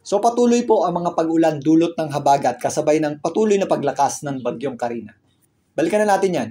So patuloy po ang mga pag-ulan dulot ng habagat kasabay ng patuloy na paglakas ng bagyong Karina. Balikan na natin yan.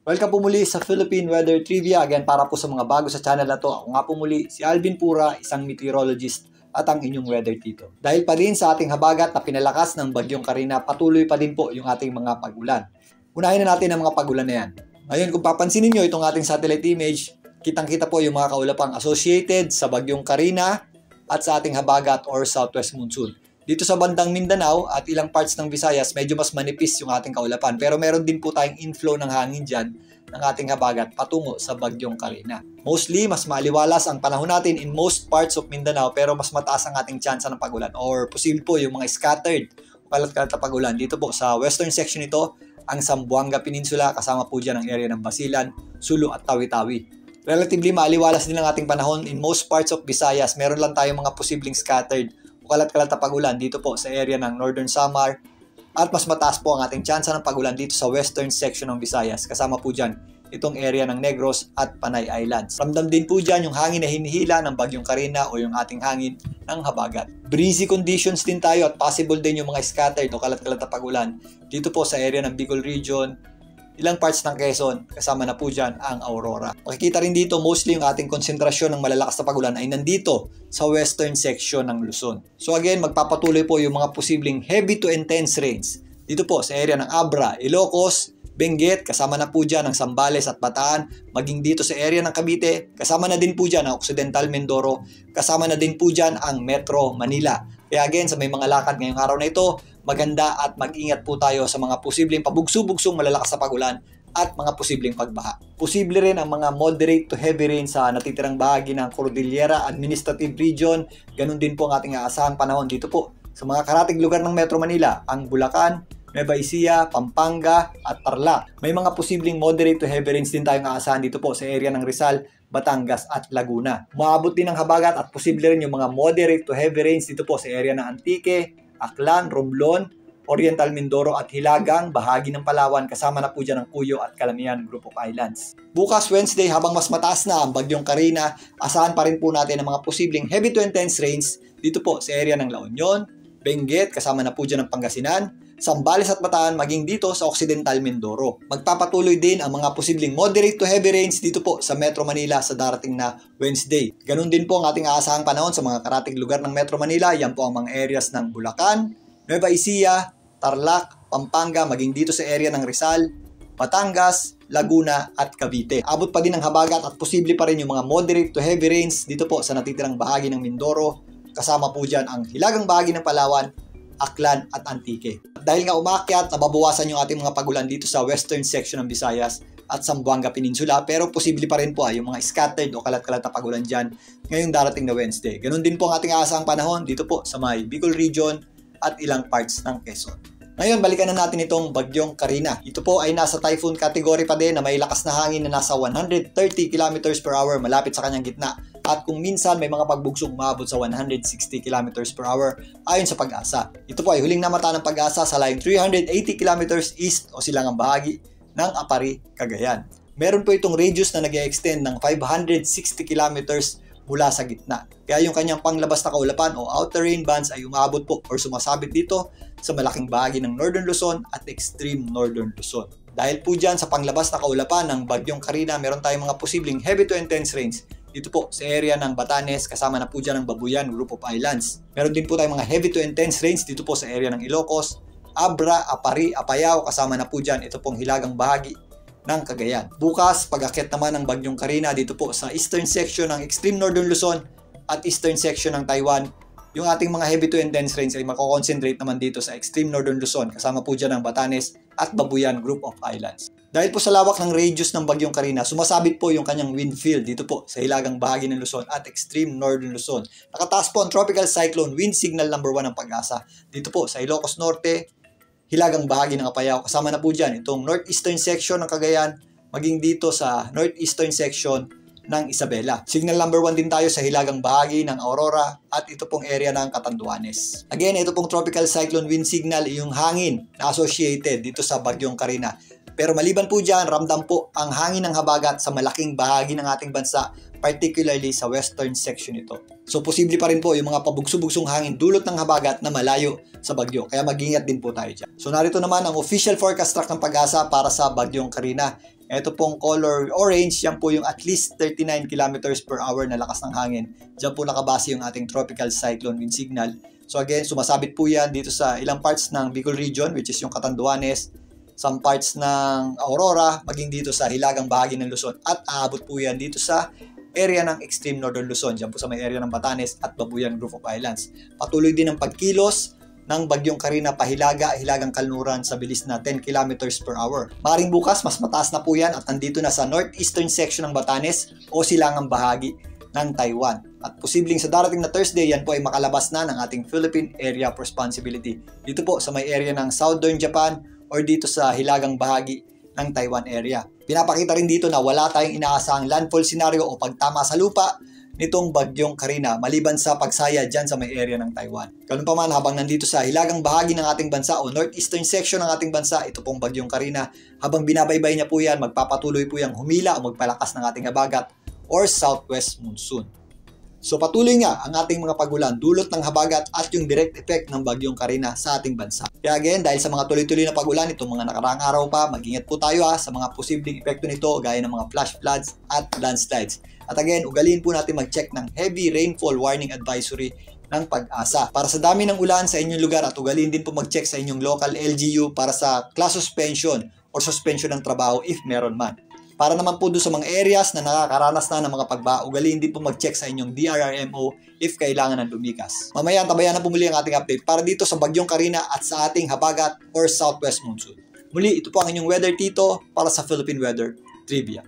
Welcome po muli sa Philippine Weather Trivia. Again, para po sa mga bago sa channel na to, ako nga po muli si Alvin Pura, isang meteorologist at ang inyong weather tito. Dahil pa rin sa ating habagat na pinalakas ng bagyong Karina, patuloy pa din po yung ating mga pag-ulan. Unahin na natin ang mga pag-ulan na yan. Ngayon, kung papansinin nyo itong ating satellite image, kitang-kita po yung mga kaulapang associated sa bagyong Karina at sa ating habagat or southwest monsoon. Dito sa bandang Mindanao at ilang parts ng Visayas, medyo mas manipis yung ating kaulapan. Pero meron din po tayong inflow ng hangin dyan ng ating habagat patungo sa bagyong Karina. Mostly, mas maaliwalas ang panahon natin in most parts of Mindanao pero mas mataas ang ating tsansa ng pag-ulan or posible po yung mga scattered o kalat-kalat na pag-ulan. Dito po sa western section nito, ang Zamboanga Peninsula, kasama po dyan ang area ng Basilan, Sulu at Tawi-Tawi. Relatively maaliwalas din ang ating panahon in most parts of Visayas. Meron lang tayong mga posibleng scattered kalat-kalat na pag-ulan dito po sa area ng Northern Samar at mas mataas po ang ating tsansa ng pag-ulan dito sa western section ng Visayas. Kasama po dyan itong area ng Negros at Panay Islands. Ramdam din po dyan yung hangin na hinihila ng bagyong Karina o yung ating hangin ng habagat. Breezy conditions din tayo at possible din yung mga scattered o kalat-kalat na pag-ulan dito po sa area ng Bicol Region, ilang parts ng Quezon, kasama na po dyan ang Aurora. Makikita rin dito, mostly yung ating konsentrasyon ng malalakas na pag-ulan ay nandito sa western section ng Luzon. So again, magpapatuloy po yung mga posibleng heavy to intense rains dito po sa area ng Abra, Ilocos, Benguet, kasama na po dyan ang Zambales at Bataan, maging dito sa area ng Cavite, kasama na din po dyan ang Occidental Mindoro, kasama na din po dyan ang Metro Manila. Kaya again, sa may mga lakad ngayong araw na ito, maganda at mag-ingat po tayo sa mga posibleng pabugso-bugsong malalakas na pag-ulan at mga posibleng pagbaha. Posible rin ang mga moderate to heavy rain sa natitirang bahagi ng Cordillera Administrative Region. Ganun din po ang ating aasahang panahon dito po sa mga karatig lugar ng Metro Manila, ang Bulacan, Nueva Ecija, Pampanga at Tarlac. May mga posibleng moderate to heavy rains din tayong aasahan dito po sa area ng Rizal, Batangas at Laguna. Umaabot din ng habagat at posible rin yung mga moderate to heavy rains dito po sa area ng Antique, Aklan, Romblon, Oriental Mindoro at Hilagang, bahagi ng Palawan, kasama na po dyan ang Cuyo at Calamian Group of Islands. Bukas Wednesday, habang mas mataas na ang bagyong Karina, asahan pa rin po natin ang mga posibleng heavy to intense rains dito po sa area ng La Union, Benguet, kasama na po dyan ang Pangasinan, Zambales at Bataan, maging dito sa Occidental Mindoro. Magpapatuloy din ang mga posibleng moderate to heavy rains dito po sa Metro Manila sa darating na Wednesday. Ganun din po ang ating aasahang panahon sa mga karatig lugar ng Metro Manila. Yan po ang mga areas ng Bulacan, Nueva Ecija, Tarlac, Pampanga, maging dito sa area ng Rizal, Batangas, Laguna at Cavite. Abot pa din ang habagat at posible pa rin yung mga moderate to heavy rains dito po sa natitirang bahagi ng Mindoro. Kasama po dyan ang hilagang bahagi ng Palawan, Aklan at Antique. Dahil nga umakyat, nababawasan yung ating mga pag-ulan dito sa western section ng Visayas at Zamboanga Peninsula, pero posible pa rin po yung mga scattered o kalat-kalat na pag-ulan dyan ngayong darating na Wednesday. Ganun din po ang ating aasahang panahon dito po sa may Bicol Region at ilang parts ng Quezon. Ngayon, balikan na natin itong bagyong Karina. Ito po ay nasa typhoon category pa din na may lakas na hangin na nasa 130 km per hour malapit sa kanyang gitna. At kung minsan may mga pagbugsong umabot sa 160 km per hour ayon sa Pag-asa. Ito po ay huling namata ng Pag-asa sa layong 380 km east o silangang bahagi ng Apari, Cagayan. Meron po itong radius na nag-extend ng 560 km mula sa gitna. Kaya yung kanyang panglabas na kaulapan o outer rain bands ay umabot po or sumasabit dito sa malaking bahagi ng Northern Luzon at extreme Northern Luzon. Dahil po dyan sa panglabas na kaulapan ng bagyong Karina, meron tayong mga posibleng heavy to intense rains dito po sa area ng Batanes, kasama na po dyan ang Babuyan Group of Islands. Meron din po tayong mga heavy to intense rains dito po sa area ng Ilocos, Abra, Apari, Apayao, kasama na po dyan ito pong hilagang bahagi ng Cagayan. Bukas, pag-akyat naman ng bagyong Karina dito po sa eastern section ng extreme Northern Luzon at eastern section ng Taiwan, yung ating mga heavy to intense rains ay mako-concentrate naman dito sa extreme Northern Luzon, kasama po dyan ang Batanes at Babuyan Group of Islands. Dahil po sa lawak ng radius ng bagyong Karina, sumasabit po yung kanyang wind field dito po sa hilagang bahagi ng Luzon at extreme Northern Luzon. Nakataas po ang tropical cyclone wind signal number 1 ng Pag-asa dito po sa Ilocos Norte, hilagang bahagi ng Apayao, kasama na po dyan itong northeastern section ng Cagayan, maging dito sa northeastern section ng Isabela. Signal number 1 din tayo sa hilagang bahagi ng Aurora at ito pong area ng Catanduanes. Again, ito pong tropical cyclone wind signal, yung hangin na associated dito sa bagyong Karina. Pero maliban po dyan, ramdam po ang hangin ng habagat sa malaking bahagi ng ating bansa, particularly sa western section ito. So posible pa rin po yung mga pabugso-bugsong hangin dulot ng habagat na malayo sa bagyo. Kaya mag-ingat din po tayo dyan. So narito naman ang official forecast track ng Pag-asa para sa bagyong Carina. Ito pong color orange, yan po yung at least 39 kilometers per hour na lakas ng hangin. Diyan po nakabase yung ating tropical cyclone wind signal. So again, sumasabit po yan dito sa ilang parts ng Bicol region, which is yung Catanduanes, some parts ng Aurora, maging dito sa hilagang bahagi ng Luzon. At aabot po yan dito sa area ng extreme northern Luzon, dyan po sa may area ng Batanes at Babuyan Group of Islands. Patuloy din ang pagkilos ng bagyong Carina hilagang kanluran sa bilis na 10 kilometers per hour. Maring bukas, mas mataas na po yan at nandito na sa northeastern section ng Batanes o silangang bahagi ng Taiwan. At posibleng sa darating na Thursday, yan po ay makalabas na ng ating Philippine Area of Responsibility. Dito po sa may area ng Southern Japan or dito sa hilagang bahagi ng Taiwan area. Pinapakita rin dito na wala tayong inaasahang landfall scenario o pagtama sa lupa nitong bagyong Carina maliban sa pagsaya dyan sa may area ng Taiwan. Ganun pa man, habang nandito sa hilagang bahagi ng ating bansa o northeastern section ng ating bansa, ito pong bagyong Carina, habang binabaybay niya po yan, magpapatuloy po yung humila o magpalakas ng ating habagat or southwest monsoon. So patuloy nga ang ating mga pagulan dulot ng habagat at yung direct effect ng bagyong Carina sa ating bansa. Kaya again, dahil sa mga tuloy-tuloy na pagulan itong mga nakaraang araw pa, mag-ingat po tayo sa mga posibleng epekto nito gaya ng mga flash floods at landslides. At again, ugaliin po natin mag-check ng heavy rainfall warning advisory ng Pag-asa. Para sa dami ng ulan sa inyong lugar at ugaliin din po mag-check sa inyong local LGU para sa class suspension or suspension ng trabaho if meron man. Para naman po doon sa mga areas na nakakaranas na ng mga pagbaha, ugaliin din po mag-check sa inyong DRRMO if kailangan ng lumikas. Mamaya, tabayan na po muli ang ating update para dito sa bagyong Carina at sa ating habagat or southwest monsoon. Muli, ito po ang inyong weather tito para sa Philippine Weather Trivia.